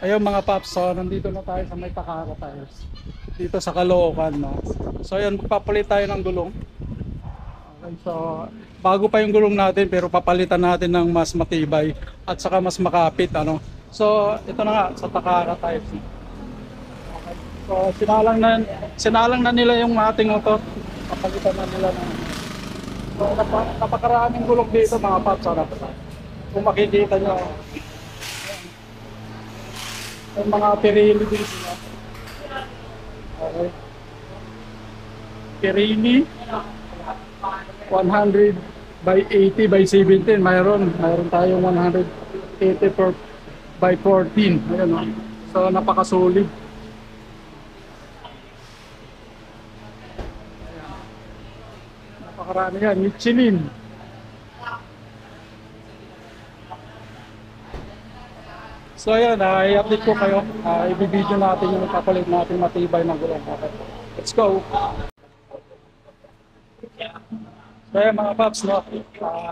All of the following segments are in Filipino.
Ayun mga paps, so nandito na tayo sa may Takara Tires. Dito sa Caloocan, no? So ayun, papalit tayo ng gulong. Okay, so bago pa yung gulong natin pero papalitan natin ng mas matibay at saka mas makapit, ano. So ito na nga sa Takara Tires. Okay. So sinalang na nila yung ating motor. Papalitan na nila ng so, napakaraming gulong dito mga paps, ano. Kung makikita nyo, yung mga Pirelli din sila. Okay. Pirelli 100 by 80 by 17. Mayroon tayong 180 by 14. Ayun, no? So napakasulit. Napakarami yan. Michelin. So ayan, i-update ko kayo. I-video natin yung papalit natin matibay ng gulong. Okay. Let's go! So ayan mga paps, no?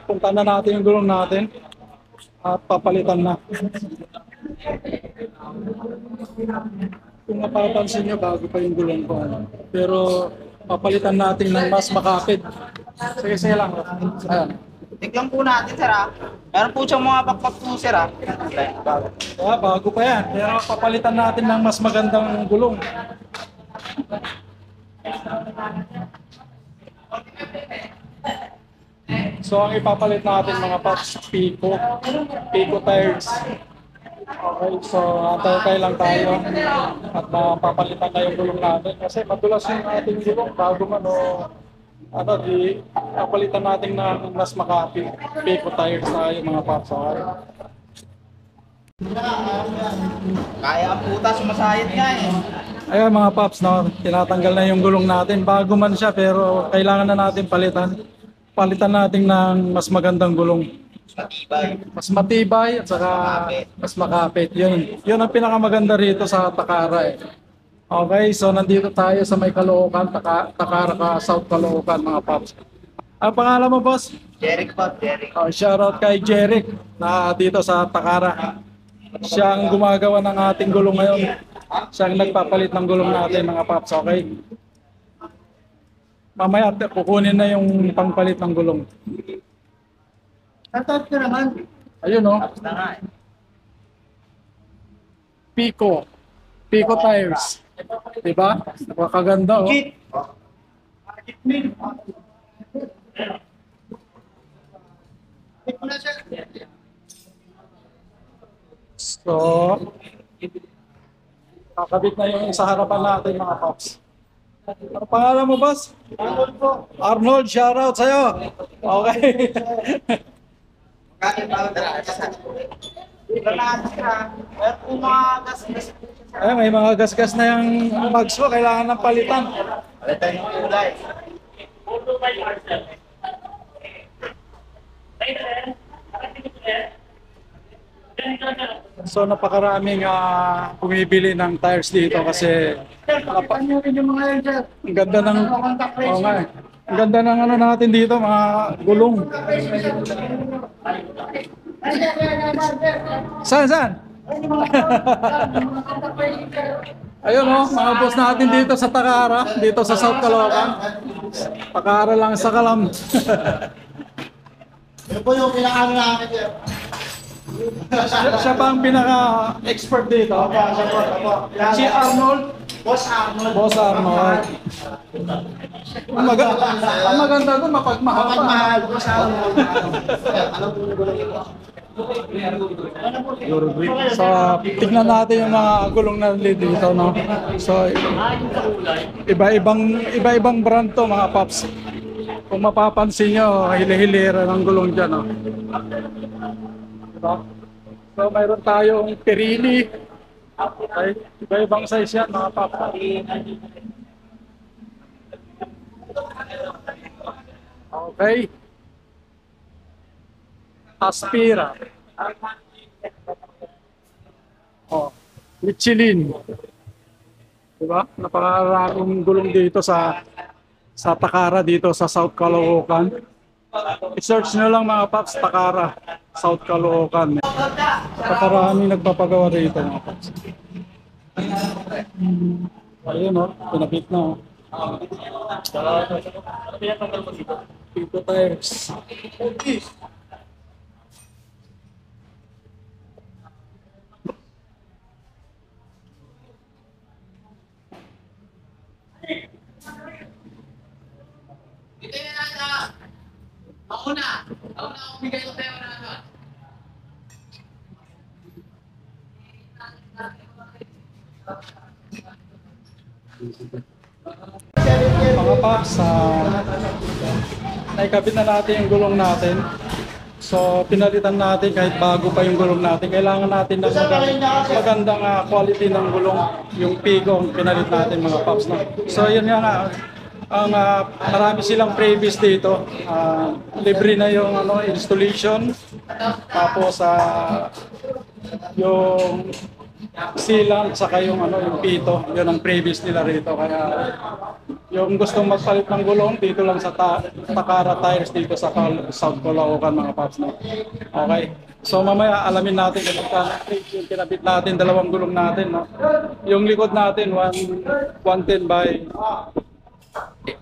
Punta na natin yung gulong natin at papalitan na. Kung mapapansin nyo, bago pa yung gulong ko. Ano? Pero papalitan natin ng mas makapit. Sige lang. Ayan. Tignan po natin, sir, ha? Meron po siyang mga pakpak po, sir, ha? Bago pa yan. Pero papalitan natin ng mas magandang gulong. So ang ipapalit natin mga paps, Pico tires. Okay, so antay lang tayo at papalitan na yung gulong natin kasi madulas yung ating gulong bago di papalitan natin ng mas makapit Pico tires na yung mga paps. Okay? Kaya ang puta, sumasayad nga, eh. Ayan mga paps, no, tinatanggal na yung gulong natin bago man siya pero kailangan na natin palitan natin ng mas magandang gulong. Mas matibay at saka mas makapit. Yun ang pinakamaganda rito sa Takara, eh. Okay, so nandito tayo sa may Caloocan, Takara, South Caloocan mga paps. Ang pangalan mo, boss? Jeric po, Jeric. Shoutout kay Jeric na dito sa Takara. Siya ang gumagawa ng ating gulong ngayon. Siya ang nagpapalit ng gulong natin mga paps, okay? Mamaya kukunin na yung pangpalit ng gulong. Shoutout ko naman. Ayun, no? Tapos na nga, eh. Pico tires. Diba? Napakaganda, oh. So, kakabit na yung sa harapan natin mga paps. Ano pangalan mo, boss? Arnold po. Arnold, shoutout sa'yo. Okay. Meron po mga gas-gas. Ay, may mga gasgas na yung mags ko. Kailangan ng palitan. Palitan yung kulay. So napakaraming bumibili ng tires dito kasi ang ganda ng ang ganda ng ano natin dito, mga gulong. Saan? Ayun, oh, mga boss natin dito sa Takara, dito sa South Caloocan. Takara lang sa Kalam. Ito po yung pinakaano namin, sir. Siya pa ang pinaka-expert dito. Si Arnold. Boss Arnold. Boss Arnold. Ang maganda doon, mapagmahal pa. Pagmahal, Boss Arnold. Alam po yung gulong ito. So, tignan natin yung mga gulong na dito, no? So, iba-ibang brand to mga paps. Kung mapapansin nyo, hili-hilira ng gulong dyan, no? Diba? So, mayroon tayong Pirelli. Okay. Iba-ibang size yan, mga paps. Okay. Aspira. Oh, Michelin. Diba? Napakaraming gulong dito sa Takara dito sa South Caloocan. I-search nyo lang mga paps, Takara, South Caloocan. Napakaraming nagpapagawa rito mga paps. Ayun o, pinabit na o. Pito tires. Mga paps, naikabit na natin yung gulong natin. So, pinalitan natin kahit bago pa yung gulong natin. Kailangan natin ng magandang quality ng gulong, yung pigong pinalit natin mga paps. No? So, yun nga nga. Marami silang previous dito. Libre na yung installation. Tapos, yung silang saka yung yung pito, yun ang previous nila rito. Kaya yung gustong magpalit ng gulong dito lang sa Takara Tires dito sa South Caloocan mga paps. No? Okay. So mamaya alamin natin kung magkano yung kinabit natin, dalawang gulong natin. No? Yung likod natin 110 by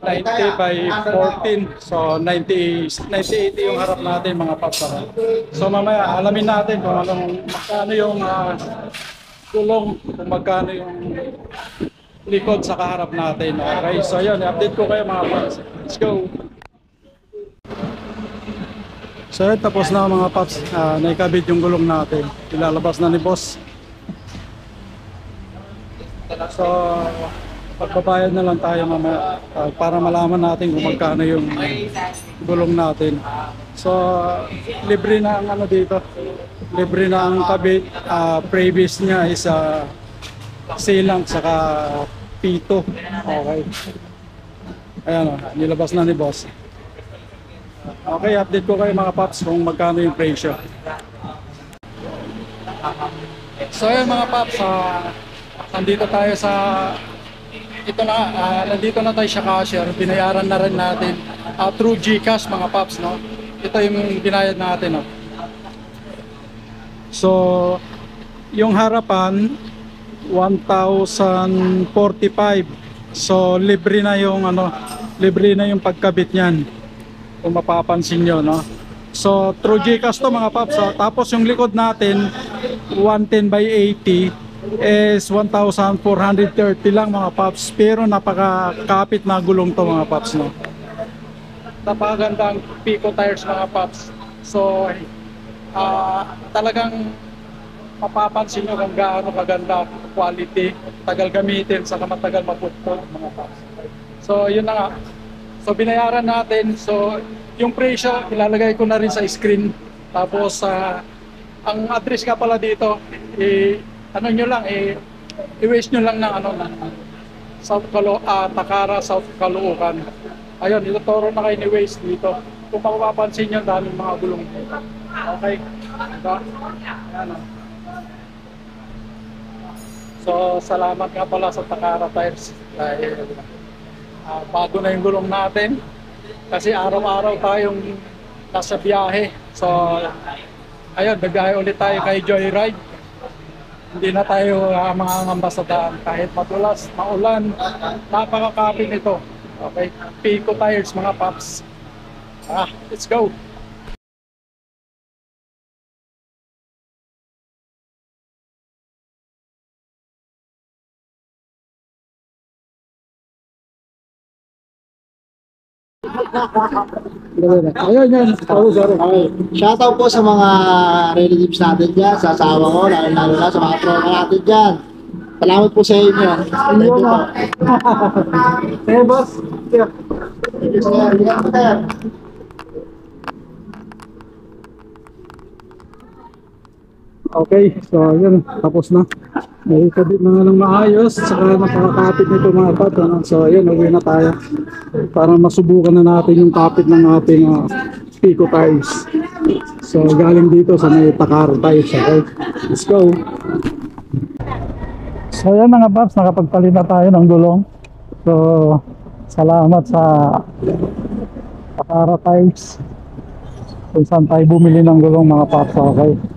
90 by 14. So 90-80 yung harap natin mga paps. So mamaya alamin natin kung magkano yung gulong, kung magkano yung likod sa kaharap natin. Okay, so yun, update ko kayo mga paps. Let's go! So yun, tapos na mga paps. Naikabit yung gulong natin. Ilalabas na ni boss. So, pagbabayad na lang tayo mamaya para malaman natin kung magkano yung gulong natin. So, libre na ang dito. Libre na ang kabit. Previous niya is silang saka pito. Okay. Ayan o, nilabas na ni boss. Okay, update ko kayo mga paps kung magkano yung presyo. So ayan mga paps, nandito tayo sa nandito na tayo sa cashier. Binayaran na rin natin through GCash mga paps, no? Ito yung binayad natin, no? So yung harapan 1,045. So libre na yung libre na yung pagkabit niyan. Kung mapapansin niyo, no. So through GCash to mga paps. Tapos yung likod natin 110 by 80 is 1,430 lang mga paps. Pero napakakapit na gulong to mga paps, no. Napakagandang Pico tires mga paps. So talagang mapapansin nyo kung gaano kaganda quality, tagal gamitin, saka matagal maputpot mga paps. So yun na nga. So binayaran natin. So yung presyo ilalagay ko na rin sa screen. Tapos ang address nga pala dito nyo lang i-waste nyo lang ng Takara South Caloocan. Ayun, ituturo na kayo ni Waze dito. Kung mapapansin nyo, daming mga gulong dito. Okay? Diba? Ayan o. So, salamat nga pala sa Takara Tires dahil bago na yung gulong natin kasi araw-araw tayong nasa biyahe. So, ayun, nagbiyahe ulit tayo kay Joyride. Hindi na tayo mga ngamba sa daan kahit madulas, maulan, napakakapit nito. Okay, Pico tires mga paps. Let's go! Ayun yan. Okay. Shoutout po sa mga relatives natin dyan, sa asawa ko, lalo na sa mga tropa natin dyan. Salamat po sa inyo. Thank you po. Hey boss. Yeah. Thank you, sir. Ingat po tayo. Okay, so yun, tapos na. Naikabit na nga ng maayos, saka nakakapit nito mga paps. So yun, uwi na tayo para masubukan na natin yung kapit ng ating Pico tires. So galing dito sa may Takara tires. Okay, let's go. So yan mga paps, nakapagpalit na tayo ng gulong. So salamat sa Takara tires. kung saan tayo bumili ng gulong mga paps. Okay.